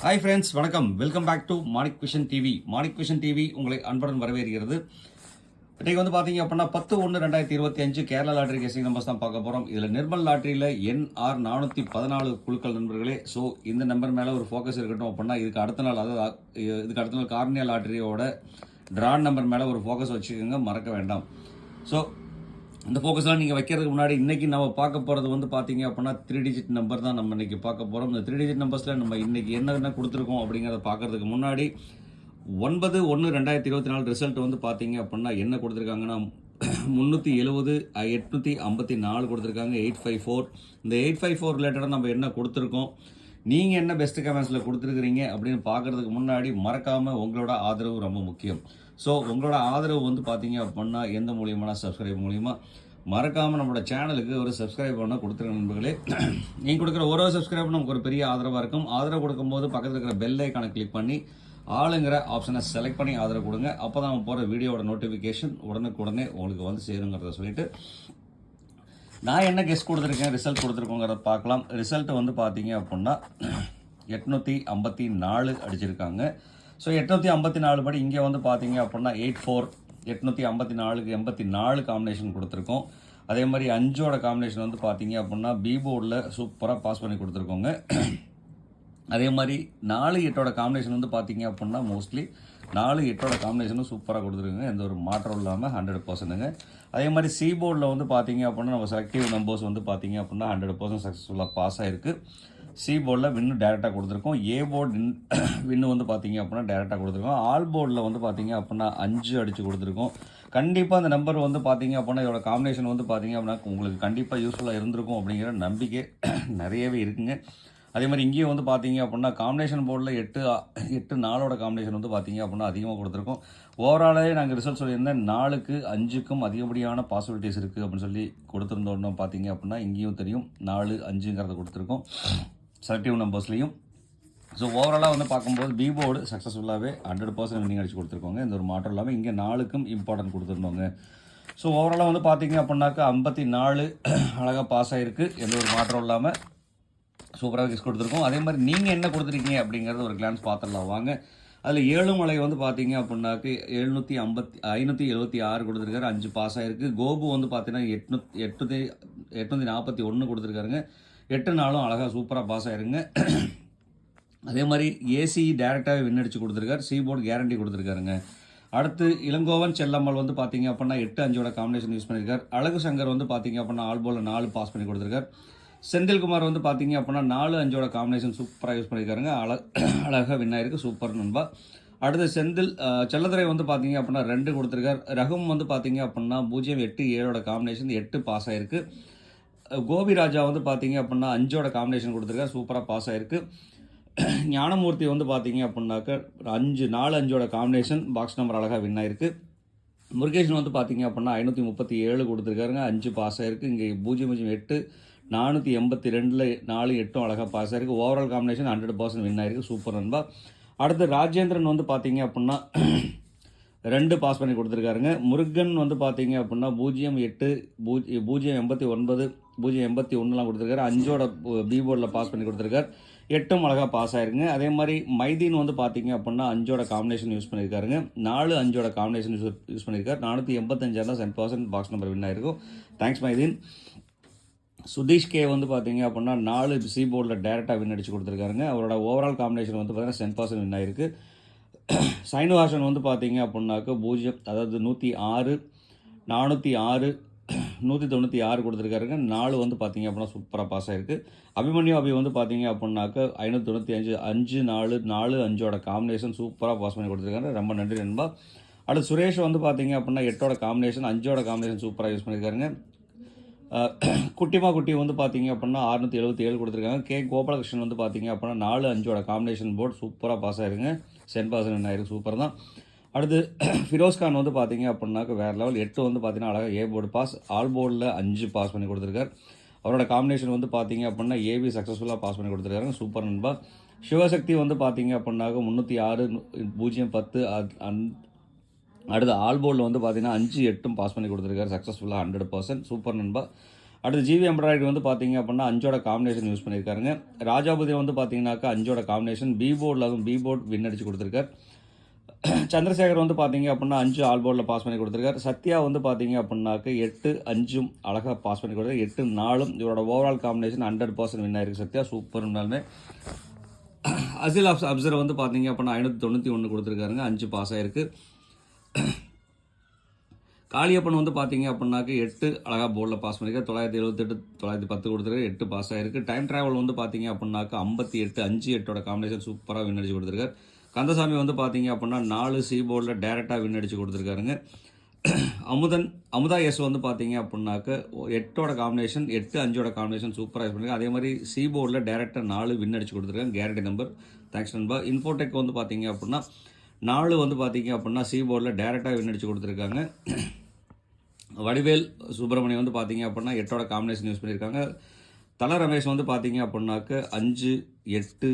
Hi friends, வணக்கம். Welcome back to Manik vision TV. Manik vision TV உங்களை அன்புடன் வரவேற்கிறது. இன்றைக்கு வந்து பார்த்தீங்க அப்படின்னா 10/1/2025 கேரளா லாட்டரி கெஸிங் நம்பர்ஸ் தான் பார்க்க போகிறோம். இதில் நிர்மல் லாட்டரியில் NR 414 குழுக்கள் நண்பர்களே. ஸோ இந்த நம்பர் மேலே ஒரு ஃபோக்கஸ் இருக்கட்டும் அப்படின்னா இதுக்கு அடுத்த நாள், அதாவது இதுக்கு அடுத்த நாள் கார்னியா லாட்டரியோட ட்ரான் நம்பர் மேலே ஒரு ஃபோக்கஸ் வச்சுக்கோங்க, மறக்க வேண்டாம். ஸோ இந்த ஃபோக்கஸ்லாம் நீங்கள் வைக்கிறதுக்கு முன்னாடி இன்றைக்கி நம்ம பார்க்க போகிறது வந்து பார்த்தீங்க அப்படின்னா 3 டிஜிட் நம்பர் தான் நம்ம இன்றைக்கி பார்க்க போகிறோம். இந்த 3 டிஜிட் நம்பர்ஸில் நம்ம இன்றைக்கி என்ன கொடுத்துருக்கோம் அப்படிங்கிறத பார்க்குறதுக்கு முன்னாடி 9/1/2024 ரிசல்ட் வந்து பார்த்தீங்க அப்படின்னா என்ன கொடுத்துருக்காங்கன்னா 370 854 கொடுத்துருக்காங்க. 854 இந்த 854 ரிலேட்டடாக நம்ம என்ன கொடுத்துருக்கோம், நீங்கள் என்ன பெஸ்ட் கமெண்ட்ஸில் கொடுத்துருக்குறீங்க அப்படின்னு பார்க்குறதுக்கு முன்னாடி மறக்காமல் உங்களோட ஆதரவு ரொம்ப முக்கியம். ஸோ உங்களோட ஆதரவு வந்து பார்த்தீங்க அப்படின்னா எந்த மூலியமான சப்ஸ்கிரைப் மூலிமா மறக்காமல் நம்மளோட சேனலுக்கு ஒரு சப்ஸ்கிரைப் பண்ண கொடுத்துருங்க நண்பர்களே. நீங்கள் கொடுக்குற ஒரு சப்ஸ்கிரைப் நமக்கு ஒரு பெரிய ஆதரவாக இருக்கும். ஆதரவு கொடுக்கும்போது பக்கத்தில் இருக்கிற பெல் ஐக்கானை கிளிக் பண்ணி ஆளுங்கிற ஆப்ஷனை செலக்ட் பண்ணி ஆதரவு கொடுங்க. அப்போ தான் நம்ம போகிற வீடியோட நோட்டிஃபிகேஷன் உடனுக்குடனே உங்களுக்கு வந்து சேருங்கிறத சொல்லிட்டு நான் என்ன கெஸ்ட் கொடுத்துருக்கேன், ரிசல்ட் கொடுத்துருக்கோங்கிறத பார்க்கலாம். ரிசல்ட் வந்து பார்த்தீங்க அப்படின்னா 854 அடிச்சிருக்காங்க. ஸோ 854 படி இங்கே வந்து பார்த்தீங்க அப்படின்னா 84 854க்கு 84 காம்பினேஷன் கொடுத்துருக்கோம். அதே மாதிரி 5ஓட காம்பினேஷன் வந்து பார்த்தீங்க அப்படின்னா பி போர்டில் சூப்பராக பாஸ் பண்ணி கொடுத்துருக்கோங்க. அதே மாதிரி 4-8ஓட காம்பினேஷன் வந்து பார்த்தீங்க அப்படின்னா மோஸ்ட்லி 4-8ஓட காம்பினேஷனும் சூப்பராக கொடுத்துருக்குங்க, எந்த ஒரு மாற்றம் இல்லாமல் 100%ங்க. அதே மாதிரி சி போர்டில் வந்து பார்த்தீங்க அப்படின்னா நம்ம செலக்டிவ் நம்பர்ஸ் வந்து பார்த்தீங்க அப்படின்னா 100% சக்ஸஸ்ஃபுல்லாக பாஸ் ஆகிருக்கு. சி போர்டில் வின்னு டேரெக்டாக கொடுத்துருக்கோம். ஏ போர்டு வின்னு வந்து பார்த்தீங்க அப்படின்னா டேரெக்டாக கொடுத்துருக்கோம். ஆல் போர்டில் வந்து பார்த்தீங்க அப்படின்னா 5 அடித்து கொடுத்துருக்கோம். கண்டிப்பாக அந்த நம்பர் வந்து பார்த்தீங்க அப்படின்னா இதோட காம்பினேஷன் வந்து பார்த்தீங்க அப்படின்னா உங்களுக்கு கண்டிப்பாக யூஸ்ஃபுல்லாக இருந்திருக்கும் அப்படிங்கிற நம்பிக்கை நிறையவே இருக்குங்க. அதே மாதிரி இங்கேயும் வந்து பார்த்தீங்க அப்படின்னா காம்பினேஷன் போர்டில் 8-4ஓட காம்பினேஷன் வந்து பார்த்தீங்க அப்படின்னா அதிகமாக கொடுத்துருக்கோம். ஓவராலே நாங்கள் ரிசல்ட் சொல்லியிருந்தேன் 4க்கு 5க்கும் அதிகப்படியான பாசிபிலிட்டிஸ் இருக்குது அப்படின்னு சொல்லி கொடுத்துருந்தோன்னு பார்த்தீங்க அப்படின்னா இங்கேயும் தெரியும் 4-5ங்கிறத கொடுத்துருக்கோம் செலக்டிவ் நம்பர்ஸ்லையும். ஸோ ஓவராலாக வந்து பார்க்கும்போது பி போர்டு சக்ஸஸ்ஃபுல்லாகவே 100% வின்னிங் அடிச்சு கொடுத்துருக்கோங்க, எந்த ஒரு மாற்றம் இல்லாமல். இங்கே 4க்கும் இம்பார்ட்டன்ட் கொடுத்துருந்தோங்க. ஸோ ஓவராலாக வந்து பார்த்தீங்க அப்படின்னாக்கா 54 அழகாக பாஸ் ஆகிருக்கு, எந்த ஒரு மாற்றம் இல்லாமல் சூப்பராக கிஸ் கொடுத்துருக்கோம். அதே மாதிரி நீங்கள் என்ன கொடுத்துருக்கீங்க அப்படிங்கிறது ஒரு கிளான்ஸ் பார்த்துடலாம் வாங்க. அதில் ஏழுமலை வந்து பார்த்தீங்க அப்படின்னாக்கு 576 கொடுத்துருக்காரு, 5 பாஸ் ஆகிருக்கு. கோபு வந்து பார்த்தீங்கன்னா 841 கொடுத்துருக்காருங்க, 8-4 அழகாக சூப்பராக பாஸ் ஆகிருங்க. அதே மாதிரி ஏசி டேரெக்டாகவே வின் அடிச்சு கொடுத்துருக்காரு, சி போர்டு கேரண்டி கொடுத்துருக்காருங்க. அடுத்து இளங்கோவன் செல்லம்மல் வந்து பார்த்தீங்க அப்படின்னா 8-5ஓட காம்பினேஷன் யூஸ் பண்ணியிருக்கார். அழகு சங்கர் வந்து பார்த்தீங்க அப்படின்னா ஆல் போலில் 4 பாஸ் பண்ணி கொடுத்துருக்கார். செந்தில்குமார் வந்து பார்த்தீங்க அப்படின்னா 4-5ஓட காம்பினேஷன் சூப்பராக யூஸ் பண்ணியிருக்காருங்க, அழகாக வின் ஆகிருக்கு, சூப்பர் நண்பா. அடுத்து செல்லதுரை வந்து பார்த்தீங்க அப்படின்னா 2 கொடுத்துருக்கார். ரகும் வந்து பார்த்தீங்க அப்படின்னா 0-8-7ஓட காம்பினேஷன் 8 பாஸ் ஆகிருக்கு. கோபிராஜா வந்து பார்த்தீங்க அப்படின்னா 5ஓட காம்பினேஷன் கொடுத்துருக்காரு, சூப்பராக பாஸ் ஆகிருக்கு. ஞானமூர்த்தி வந்து பார்த்தீங்க அப்படின்னாக்க 4-5ஓட காம்பினேஷன் பாக்ஸ் நம்பர் அழகாக வின் ஆகிருக்கு. முருகேஷன் வந்து பார்த்தீங்க அப்படின்னா 537 கொடுத்துருக்காருங்க, 5 பாஸ் ஆகிருக்கு. இங்கே 0-8 482 4-8 அழகாக பாஸ் ஆகிருக்கு. ஓவரால் காம்பினேஷன் 100% வின் ஆகிருக்கு, சூப்பர் நண்பா. அடுத்து ராஜேந்திரன் வந்து பார்த்தீங்க அப்படின்னா 2 பாஸ் பண்ணி கொடுத்துருக்காருங்க. முருகன் வந்து பார்த்தீங்க அப்படின்னா 0-8 0-89 0-81 கொடுத்துருக்காரு, 5ஓட பி போர்டில் பாஸ் பண்ணி கொடுத்துருக்காரு, 8 அழகாக பாஸ் ஆயிருக்குங்க. அதே மாதிரி மைதீன் வந்து பார்த்தீங்க அப்படின்னா 5ஓட காம்பினேஷன் யூஸ் பண்ணியிருக்காருங்க, 4-5ஓட காம்பினேஷன் யூஸ் பண்ணியிருக்காரு, 485 100% பாக்ஸ் நம்பர் வின் ஆகிருக்கும். தேங்க்ஸ் மைதீன். சுதீஷ் கே வந்து பார்த்தீங்க அப்படின்னா 4 சி போர்டில் டேரெக்டாக வின் அடிச்சு கொடுத்துருக்காருங்க, அவரோட ஓவரால் காம்பினேஷன் வந்து பார்த்தீங்கன்னா 10% வின் ஆகிருக்கு. சைனுவாசன் வந்து பார்த்தீங்க அப்படின்னாக்க 0 அதாவது 106 406 196 கொடுத்துருக்காருங்க, 4 வந்து பார்த்தீங்க அப்படின்னா சூப்பராக பாஸ் ஆகிருக்கு. அபி வந்து பார்த்தீங்க அப்படின்னாக்க 595 5-4 காம்பினேஷன் சூப்பராக பாஸ் பண்ணி கொடுத்துருக்காரு, ரொம்ப நன்றி நண்பா. அடுத்து சுரேஷ் வந்து பார்த்தீங்க அப்படின்னா 8ஓட காம்பினேஷன் 5ஓட காம்பினேஷன் சூப்பராக யூஸ் பண்ணியிருக்காருங்க. குட்டி வந்து பார்த்தீங்க அப்படின்னா 677 கொடுத்துருக்காங்க. கே கோபாலகிருஷ்ணன் வந்து பார்த்தீங்க அப்படின்னா 4-5ஓட காம்பினேஷன் போர்டு சூப்பராக பாஸ் ஆகிருங்க, 10% ஆயிருக்கு, சூப்பர் தான். அடுத்து ஃபிரோஸ்கான் வந்து பார்த்தீங்க அப்படின்னாக்க வேறு லெவல் 8 வந்து பார்த்தீங்கன்னா அழகாக ஏ போர்டு பாஸ், ஆல் போர்டில் 5 பாஸ் பண்ணி கொடுத்துருக்காரு. அவரோட காம்பினேஷன் வந்து பார்த்தீங்க அப்படின்னா ஏபி சக்ஸஸ்ஃபுல்லாக பாஸ் பண்ணி கொடுத்துருக்காங்க, சூப்பர் நண்பா. சிவசக்தி வந்து பார்த்தீங்க அப்படின்னாக்க 306 010 அடுத்து ஆல் போர்டில் வந்து பார்த்தீங்கன்னா 5-8 பாஸ் பண்ணி கொடுத்துருக்காரு, சக்ஸஸ்ஃபுல்லாக 100%, சூப்பர் நண்பா. அடுத்து ஜிவி எம்ப்ராய்டரி வந்து பார்த்தீங்க அப்படின்னா 5ஓட காம்பினேஷன் யூஸ் பண்ணியிருக்காருங்க. ராஜாபுதி வந்து பார்த்தீங்கன்னாக்கா 5ஓட காம்பினேஷன் பி போர்டில், அதுவும் பி போர்ட் வின் அடிச்சு கொடுத்துருக்கார். சந்திரசேகர் வந்து பார்த்தீங்க அப்படின்னா 5 ஆல் போர்டில் பாஸ் பண்ணி கொடுத்துருக்காரு. சத்யா வந்து பார்த்தீங்க அப்படின்னாக்க 8 5ம் அழகாக பாஸ் பண்ணி கொடுத்தாரு. 8 4ம் இவரோட ஓவரால் காம்பினேஷன் 100% வின் ஆயிருக்கு. சத்யா சூப்பர். இருந்தாலுமே அசில் அப்சர் வந்து பார்த்தீங்க அப்படின்னா 591 கொடுத்துருக்காருங்க. 5 பாஸ் ஆயிருக்கு. காளியப்பன் வந்து பார்த்தீங்க அப்படின்னாக்க 8 அழகாக போர்டில் பாஸ் பண்ணியிருக்காரு. 978 910 கொடுத்துருக்காரு. 8 பாஸ் ஆயிருக்கு. டைம் ட்ராவல் வந்து பார்த்தீங்க அப்படின்னாக்க 58 5 8ஓட காம்பினேஷன் சூப்பராக வின் அடிச்சு கொடுத்துருக்காரு. கந்தசாமி வந்து பார்த்தீங்க அப்படின்னா 4 சி போர்டில் டேரெக்டாக வின் அடிச்சு கொடுத்துருக்காருங்க. அமுதா எஸ் வந்து பார்த்தீங்க அப்படின்னாக்க 8ஓட காம்பினேஷன் 8 5ஓட காம்பினேஷன் சூப்பராக யூஸ் பண்ணிருக்காங்க. அதே மாதிரி சி போர்டில் டேரெக்டாக 4 வின் அடிச்சு கொடுத்துருக்காங்க. Guarantee number. தேங்க்ஸ் நண்பா. இன்ஃபோடெக் வந்து பார்த்தீங்க அப்படின்னா 4 வந்து பார்த்தீங்க அப்படின்னா சி போர்டில் டேரெக்டாக வின் அடிச்சு கொடுத்துருக்காங்க. வடிவேல் சுப்பிரமணியம் வந்து பார்த்தீங்க அப்படின்னா 8ஓட காம்பினேஷன் யூஸ் பண்ணியிருக்காங்க. தல ரமேஷ் வந்து பார்த்தீங்க அப்படின்னாக்க 5 8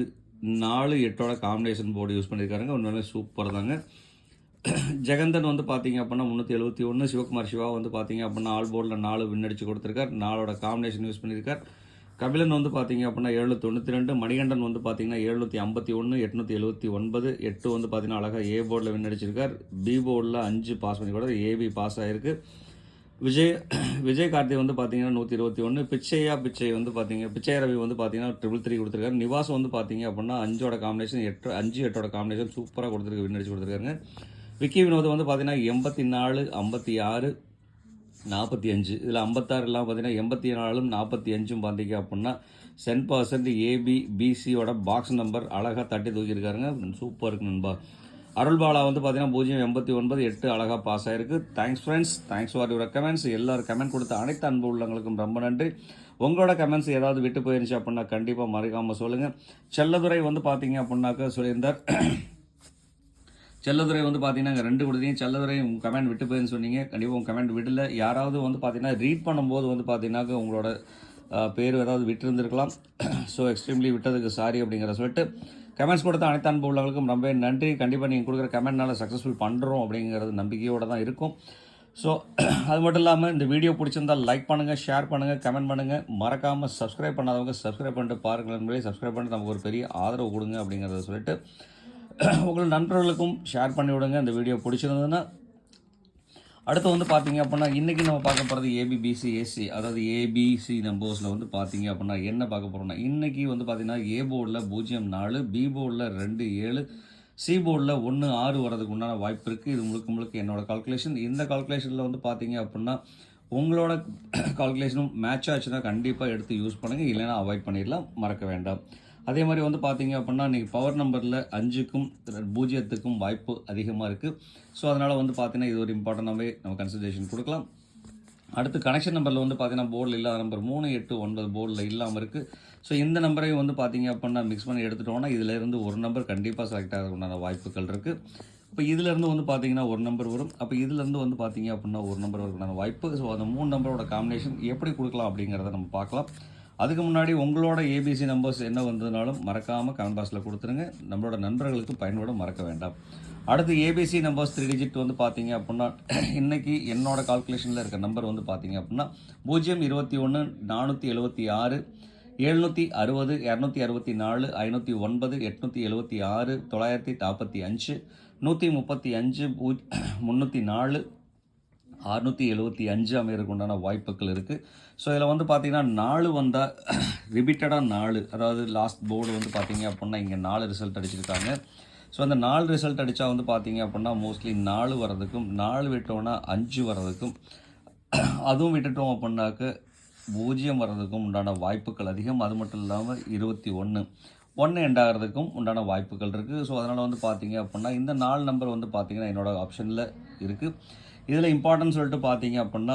4 8ஓட காம்பினேஷன் போர்டு யூஸ் பண்ணியிருக்காருங்க. உண்மையிலே சூப்பர் தாங்க. ஜெகந்தன் வந்து பார்த்தீங்க அப்படின்னா 371. சிவகுமார் சிவா வந்து பார்த்தீங்க அப்படின்னா ஆல் போர்டில் 4 வின் அடிச்சு கொடுத்துருக்கார். 4ஓட காம்பினேஷன் யூஸ் பண்ணியிருக்கார். கபிலன் வந்து பார்த்தீங்க அப்படின்னா 792. மணிகண்டன் வந்து பார்த்தீங்கன்னா 751 879. 8 வந்து பார்த்தீங்கன்னா அழகாக ஏ போர்டில் வின் அடிச்சிருக்கார். பி போர்டில் 5 பாஸ் பண்ணி கொடுத்தார். ஏபி பாஸ் ஆகிருக்கு. விஜய் கார்த்தி வந்து பார்த்தீங்கன்னா 121. பிச்சை வந்து பார்த்தீங்க பிச்சை ரவி வந்து பார்த்தீங்கன்னா 333 கொடுத்துருக்காரு. நிவாஸ் வந்து பார்த்தீங்க அப்படின்னா 5ஓட காம்பினேஷன் 5 8ஓட காம்பினேஷன் சூப்பராக கொடுத்துருக்கு, வின் அடிச்சு கொடுத்துருக்காங்க. விக்கி வினோத் வந்து பார்த்தீங்கன்னா 84 56 45. இதில் 56 எல்லாம் பார்த்தீங்கன்னா 84ம் 45ம் பார்த்தீங்க அப்படின்னா 10% ஏபி பிசியோட பாக்ஸ் நம்பர் அழகாக தட்டி தூக்கியிருக்காருங்க. சூப்பர் இருக்கு நண்பா. அருள்பாலா வந்து பார்த்தீங்கன்னா 089 8 அழகாக பாஸ் ஆயிருக்கு. Thanks friends. Thanks for your comments. எல்லாரும் கமெண்ட் கொடுத்த அனைத்து அன்பு உள்ளவங்களுக்கும் ரொம்ப நன்றி. உங்களோட கமெண்ட்ஸ் ஏதாவது விட்டு போயிருந்துச்சு அப்படின்னா கண்டிப்பாக மறக்காமல் சொல்லுங்கள். செல்லதுரை வந்து பார்த்தீங்க அப்படின்னாக்க சொல்லியிருந்தார். செல்லதுரை வந்து பார்த்தீங்கன்னா 2 கொடுத்தீங்க. செல்லதுரை உங்கள் கமெண்ட் விட்டு போயிருன்னு சொன்னீங்க. கண்டிப்பாக உங்கள் கமெண்ட் விடல. யாராவது வந்து பார்த்தீங்கன்னா ரீட் பண்ணும்போது வந்து பார்த்தீங்கன்னாக்க உங்களோட பேர் ஏதாவது விட்டுருந்துருக்கலாம். ஸோ எக்ஸ்ட்ரீம்லி விட்டதுக்கு சாரி அப்படிங்கிற சொல்லிட்டு கமெண்ட்ஸ் கொடுத்த அனைத்து அன்பு உள்ளவங்களுக்கும் ரொம்ப நன்றி. கண்டிப்பாக நீங்கள் கொடுக்குற கமெண்ட்னால சக்ஸஸ்ஃபுல் பண்ணுறோம் அப்படிங்கிறது நம்பிக்கையோடு தான் இருக்கும். ஸோ அது மட்டும் இல்லாமல் இந்த வீடியோ பிடிச்சிருந்தால் லைக் பண்ணுங்கள், ஷேர் பண்ணுங்கள், கமெண்ட் பண்ணுங்கள். மறக்காமல் சப்ஸ்கிரைப் பண்ணாதவங்க சப்ஸ்கிரைப் பண்ணிட்டு பாருங்கள் நண்பர்களே. சப்ஸ்கிரைப் பண்ணிட்டு நமக்கு ஒரு பெரிய ஆதரவு கொடுங்க அப்படிங்கிறத சொல்லிட்டு உங்கள் நண்பர்களுக்கும் ஷேர் பண்ணி விடுங்க இந்த வீடியோ பிடிச்சிருந்ததுன்னா. அடுத்து வந்து பார்த்தீங்க அப்படின்னா இன்றைக்கி நம்ம பார்க்க போகிறது ஏபிபிசி ஏசி, அதாவது ஏபிசி நம்பர்ஸில் வந்து பார்த்தீங்க அப்படின்னா என்ன பார்க்க போகிறோம்னா இன்றைக்கி வந்து பார்த்தீங்கன்னா ஏ போர்டில் 04, பி போர்டில் 2 7, சி போர்டில் 1 6 வரதுக்கு உண்டான வாய்ப்பு இருக்குது. இது முழுக்க என்னோடய கால்குலேஷன். இந்த கால்குலேஷனில் வந்து பார்த்தீங்க அப்படின்னா உங்களோட கால்குலேஷனும் மேட்ச் ஆச்சுன்னா கண்டிப்பாக எடுத்து யூஸ் பண்ணுங்கள், இல்லைன்னா அவாய்ட் பண்ணிடலாம், மறக்க வேண்டாம். அதே மாதிரி வந்து பார்த்தீங்க அப்படின்னா இன்றைக்கி பவர் நம்பரில் 5க்கும் 0க்கும் வாய்ப்பு அதிகமாக இருக்குது. ஸோ அதனால் வந்து பார்த்தீங்கன்னா இது ஒரு இம்பார்ட்டண்டாகவே நம்ம கன்சிடரேஷன் கொடுக்கலாம். அடுத்து கனெக்ஷன் நம்பரில் வந்து பார்த்தீங்கன்னா போர்டில் இல்லாத நம்பர் 3 8 9 போர்டில் இல்லாமல் இருக்குது. ஸோ இந்த நம்பரையும் வந்து பார்த்தீங்க அப்படின்னா மிக்ஸ் பண்ணி எடுத்துட்டோம்னா இதிலேருந்து ஒரு நம்பர் கண்டிப்பாக செலக்ட் ஆகிறதுக்குண்டான வாய்ப்புகள் இருக்குது. இப்போ இதிலேருந்து வந்து பார்த்தீங்கன்னா ஒரு நம்பர் வரும். அப்போ இதிலேருந்து வந்து பார்த்தீங்க அப்படின்னா ஒரு நம்பர் வரதுக்கான வாய்ப்பு. ஸோ அந்த 3 நம்பரோட காம்பினேஷன் எப்படி கொடுக்கலாம் அப்படிங்கிறத நம்ம பார்க்கலாம். அதுக்கு முன்னாடி உங்களோட ஏபிசி நம்பர்ஸ் என்ன வந்ததுனாலும் மறக்காமல் கமெண்ட் பாக்ஸில் கொடுத்துருங்க. நம்மளோட நண்பர்களுக்கு பயன்பட மறக்க வேண்டாம். அடுத்து ஏபிசி நம்பர்ஸ் 3 டிஜிட் வந்து பார்த்தீங்க அப்படின்னா இன்றைக்கி என்னோட கால்குலேஷனில் இருக்க நம்பர் வந்து பார்த்தீங்க அப்படின்னா 021 476 760 264 509 876 945 135 304 675 அமையறதுக்கு உண்டான வாய்ப்புகள் இருக்குது. ஸோ இதில் வந்து பார்த்தீங்கன்னா 4 வந்தால் ரிப்பீட்டடாக 4, அதாவது லாஸ்ட் போர்டு வந்து பார்த்தீங்க அப்படின்னா இங்கே 4 ரிசல்ட் அடிச்சிருக்காங்க. ஸோ அந்த 4 ரிசல்ட் அடித்தா வந்து பார்த்தீங்க அப்படின்னா மோஸ்ட்லி 4 வரதுக்கும் 4 விட்டோன்னா 5 வரதுக்கும் அதுவும் விட்டுட்டோம் அப்படின்னாக்க 0 வர்றதுக்கும் உண்டான வாய்ப்புகள் அதிகம். அது மட்டும் இல்லாமல் 21 எண்ட் ஆகிறதுக்கும் உண்டான வாய்ப்புகள் இருக்குது. ஸோ அதனால் வந்து பார்த்தீங்க அப்படின்னா இந்த 4 நம்பர் வந்து பார்த்தீங்கன்னா என்னோடய ஆப்ஷனில் இருக்குது. இதில் இம்பார்ட்டன்ஸ் சொல்லிட்டு பார்த்தீங்க அப்படின்னா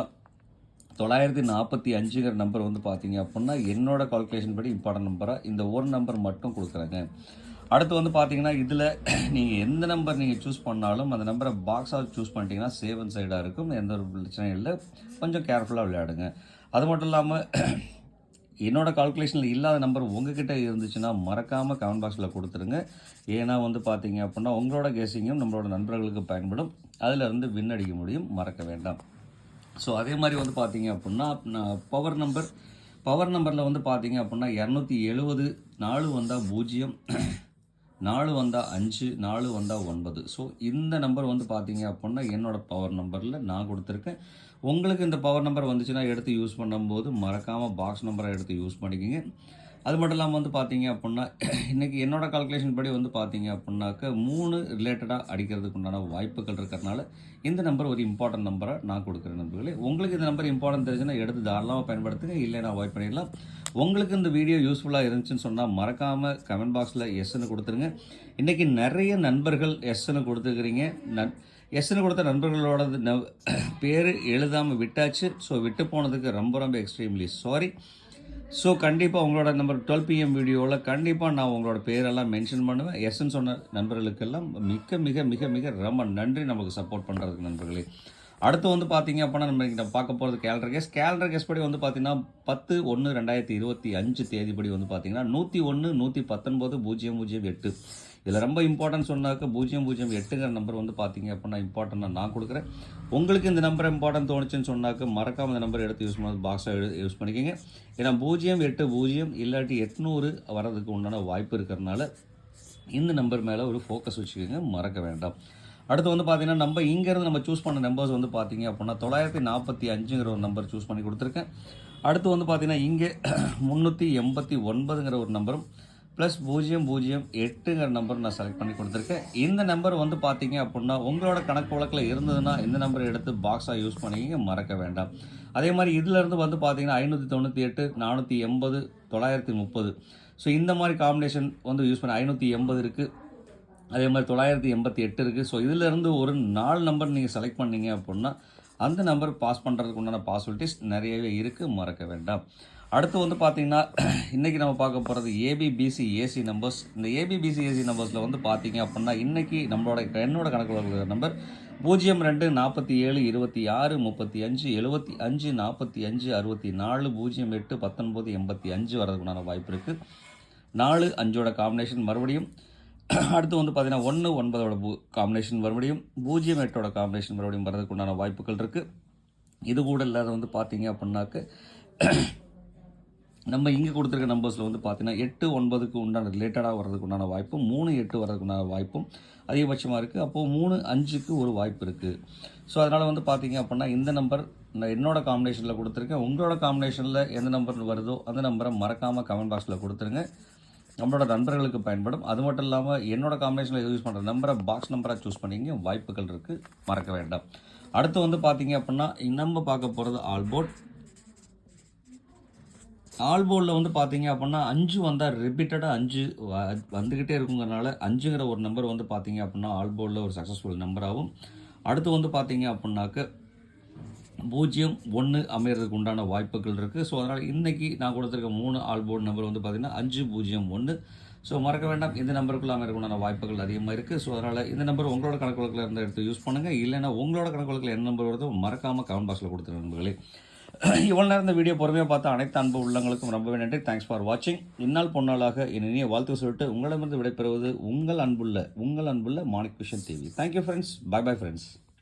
945ங்கிற நம்பர் வந்து பார்த்தீங்க அப்படின்னா என்னோட கால்குலேஷன் படி இம்பார்ட்டன்ட் நம்பராக இந்த ஒரு நம்பர் மட்டும் கொடுக்குறேங்க. அடுத்து வந்து பார்த்தீங்கன்னா இதில் நீங்கள் எந்த நம்பர் நீங்கள் சூஸ் பண்ணாலும் அந்த நம்பரை பாக்ஸாக சூஸ் பண்ணிட்டீங்கன்னா சேவ் அண்ட் சைடாக இருக்கும், எந்த ஒரு பிரச்சனையும் இல்லை. கொஞ்சம் கேர்ஃபுல்லாக விளையாடுங்க. அது மட்டும் இல்லாமல் என்னோட கால்குலேஷனில் இல்லாத நம்பர் உங்ககிட்ட இருந்துச்சுன்னா மறக்காமல் கமெண்ட் பாக்ஸில் கொடுத்துருங்க. ஏன்னா வந்து பார்த்தீங்க அப்படின்னா உங்களோட கெஸிங்கும் நம்மளோட நண்பர்களுக்கு பயன்படும், அதில் இருந்து வின் அடிக்க முடியும், மறக்க வேண்டாம். ஸோ அதே மாதிரி வந்து பார்த்தீங்க அப்படின்னா பவர் நம்பரில் வந்து பார்த்தீங்க அப்படின்னா 270, 4 வந்தால் 0, 4 வந்தால் 5, 4 வந்தால் 9. ஸோ இந்த நம்பர் வந்து பார்த்தீங்க அப்படின்னா என்னோடய பவர் நம்பரில் நான் கொடுத்துருக்கேன். உங்களுக்கு இந்த பவர் நம்பர் வந்துச்சுன்னா எடுத்து யூஸ் பண்ணும்போது மறக்காமல் பாக்ஸ் நம்பரை எடுத்து யூஸ் பண்ணிக்கோங்க. அது மட்டும் இல்லாமல் வந்து பார்த்தீங்க அப்படின்னா இன்றைக்கி என்னோடய கால்குலேஷன் படி வந்து பார்த்தீங்க அப்படின்னாக்க 3 ரிலேட்டடாக அடிக்கிறதுக்கு உண்டான வாய்ப்புகள் இருக்கிறதுனால இந்த நம்பர் ஒரு இம்பார்ட்டன்ட் நம்பராக நான் கொடுக்குறேன் நண்பர்களே. உங்களுக்கு இந்த நம்பர் இம்பார்ட்டன்ட் தெரிஞ்சுன்னா எடுத்து தாராளமாக பயன்படுத்துங்க, இல்லைன்னா அவாய்ட் பண்ணிடலாம். உங்களுக்கு இந்த வீடியோ யூஸ்ஃபுல்லாக இருந்துச்சுன்னு சொன்னால் மறக்காமல் கமெண்ட் பாக்ஸில் எஸ்ன்னு கொடுத்துருங்க. இன்றைக்கி நிறைய நண்பர்கள் எஸ்ன்னு கொடுத்துருக்குறீங்க. எஸ்ன்னு கொடுத்த நண்பர்களோட பேர் எழுதாமல் விட்டாச்சு. ஸோ விட்டு போனதுக்கு ரொம்ப ரொம்ப எக்ஸ்ட்ரீம்லி சாரி. ஸோ கண்டிப்பாக உங்களோட நம்பர் 12 PM வீடியோவில் கண்டிப்பாக நான் உங்களோட பேரெல்லாம் மென்ஷன் பண்ணுவேன். எஸ்ன்னு சொன்ன நண்பர்களுக்கெல்லாம் மிக மிக மிக மிக ரொம்ப நன்றி நமக்கு சப்போர்ட் பண்ணுறதுக்கு நண்பர்களே. அடுத்து வந்து பார்த்தீங்க அப்படின்னா நம்ம பார்க்க போகிறது கேலண்டர் கேஸ் படி வந்து பார்த்தீங்கன்னா 10/1/2025 தேதிப்படி வந்து பார்த்தீங்கன்னா 101, 119, 008. இதில் ரொம்ப இம்பார்ட்டன்ட் சொன்னாக்க 008ங்கிற நம்பர் வந்து பார்த்தீங்க அப்படின்னா இம்பார்ட்டன்ட் நான் கொடுக்குறேன். உங்களுக்கு இந்த நம்பர் இம்பார்ட்டன்ட் தோணுச்சுன்னு சொன்னாக்க மறக்காமல் இந்த நம்பர் எடுத்து யூஸ் பண்ணி பாக்ஸாக யூஸ் பண்ணிக்கோங்க. ஏன்னா 080 இல்லாட்டி 800 வர்றதுக்கு உண்டான வாய்ப்பு இருக்கிறதுனால இந்த நம்பர் மேலே ஒரு ஃபோக்கஸ் வச்சுக்கோங்க, மறக்க வேண்டாம். அடுத்து வந்து பார்த்தீங்கன்னா நம்ம இங்கேருந்து நம்ம சூஸ் பண்ண நம்பர்ஸ் வந்து பார்த்தீங்க அப்படின்னா 945ங்கிற ஒரு நம்பர் சூஸ் பண்ணி கொடுத்துருக்கேன். அடுத்து வந்து பார்த்தீங்கன்னா இங்கே 389ங்கிற ஒரு நம்பரும் ப்ளஸ் 008ங்கிற நம்பர் நான் செலக்ட் பண்ணி கொடுத்துருக்கேன். இந்த நம்பர் வந்து பார்த்தீங்க அப்படின்னா உங்களோட கணக்கு வழக்கில் இருந்ததுன்னா இந்த நம்பரை எடுத்து பாக்ஸாக யூஸ் பண்ணிக்கிங்க, மறக்க வேண்டாம். அதே மாதிரி இதிலேருந்து வந்து பார்த்தீங்கன்னா 598, 480, 930. ஸோ இந்த மாதிரி காம்பினேஷன் வந்து யூஸ் பண்ணி 580 இருக்குது. அதே மாதிரி 988 இருக்குது. ஸோ இதிலேருந்து ஒரு 4 நம்பர் நீங்கள் செலக்ட் பண்ணீங்க அப்படின்னா அந்த நம்பர் பாஸ் பண்ணுறதுக்கு உண்டான பாசிபிலிட்டிஸ் நிறையவே இருக்குது, மறக்க வேண்டாம். அடுத்து வந்து பார்த்திங்கன்னா இன்றைக்கி நம்ம பார்க்க போகிறது ABBCAC நம்பர்ஸ். இந்த ABBCAC நம்பர்ஸில் வந்து பார்த்தீங்க அப்படின்னா இன்றைக்கி என்னோட கணக்கில் இருக்கிற நம்பர் 02, 47, 26, 35, 75, 45, 64, 08, 19, 85 வரதுக்குண்டான வாய்ப்பு இருக்குது. 4, 5ஓட காம்பினேஷன் மறுபடியும். அடுத்து வந்து பார்த்தீங்கன்னா 1, 9ஓட காம்பினேஷன் மறுபடியும், 08ஓட காம்பினேஷன் மறுபடியும் வரதுக்கு உண்டான வாய்ப்புகள் இருக்குது. இது கூட இல்லாத வந்து பார்த்தீங்க அப்படின்னாக்க நம்ம இங்கே கொடுத்துருக்க நம்பர்ஸில் வந்து பார்த்தீங்கன்னா 8, 9க்கு உண்டான ரிலேட்டடாக வர்றதுக்கு உண்டான வாய்ப்பும், 3, 8 வர்றதுக்கு உண்டான வாய்ப்பும் அதிகபட்சமாக இருக்குது. அப்போது 3, 5க்கு ஒரு வாய்ப்பு இருக்குது. ஸோ அதனால் வந்து பார்த்தீங்க அப்படின்னா இந்த நம்பர் நான் என்னோட காம்பினேஷனில் கொடுத்துருக்கேன். உங்களோட காம்பினேஷனில் எந்த நம்பர் வருதோ அந்த நம்பரை மறக்காமல் கமெண்ட் பாக்ஸில் கொடுத்துருங்க, நம்மளோட நண்பர்களுக்கு பயன்படும். அது மட்டும் இல்லாமல் என்னோட காம்பினேஷனில் யூஸ் பண்ணுற நம்பரை பாக்ஸ் நம்பராக சூஸ் பண்ணிங்க, வாய்ப்புகள் இருக்குது, மறக்க வேண்டாம். அடுத்து வந்து பார்த்தீங்க அப்படின்னா நம்ம பார்க்க போகிறது ஆல்போர்டில் வந்து பார்த்தீங்க அப்படின்னா 5 வந்தால் ரிப்பீட்டடாக 5 வந்துக்கிட்டே இருக்குங்கிறனால 5ங்கிற ஒரு நம்பர் வந்து பார்த்தீங்க அப்படின்னா ஆல்போர்டில் ஒரு சக்ஸஸ்ஃபுல் நம்பராகவும், அடுத்து வந்து பார்த்தீங்க அப்படின்னாக்க 01 அமைகிறதுக்கு உண்டான வாய்ப்புகள் இருக்குது. ஸோ அதனால் இன்றைக்கி நான் கொடுத்துருக்க 3 ஆல்போர்டு நம்பர் வந்து பார்த்திங்கன்னா 501. ஸோ மறக்க வேண்டாம், இந்த நம்பருக்குள்ள அமைகிறதுக்கு உண்டான வாய்ப்புகள் அதிகமாக இருக்குது. ஸோ அதனால் இந்த நம்பர் உங்களோட கணக்கு வழக்கில் இருந்து எடுத்து யூஸ் பண்ணுங்கள், இல்லைன்னா உங்களோட கணக்கு வழக்கில் என்ன நம்பர் வருதோ மறக்காமல் கமெண்ட் பாக்ஸில் கொடுத்துருங்க நண்பர்களே. இவ்வளோ நேரம் இந்த வீடியோ பொறுமையாக பார்த்து அனைத்து அன்பு உள்ளங்களுக்கும் ரொம்பவே நன்றி. தேங்க்ஸ் ஃபார் வாட்சிங். இந்நாள் பொன்னாளாக என் இனிய வாழ்த்து சொல்லிட்டு உங்களிடமிருந்து விடைபெறுவது உங்கள் அன்புள்ள Manik vision TV. Thank you friends. Bye friends.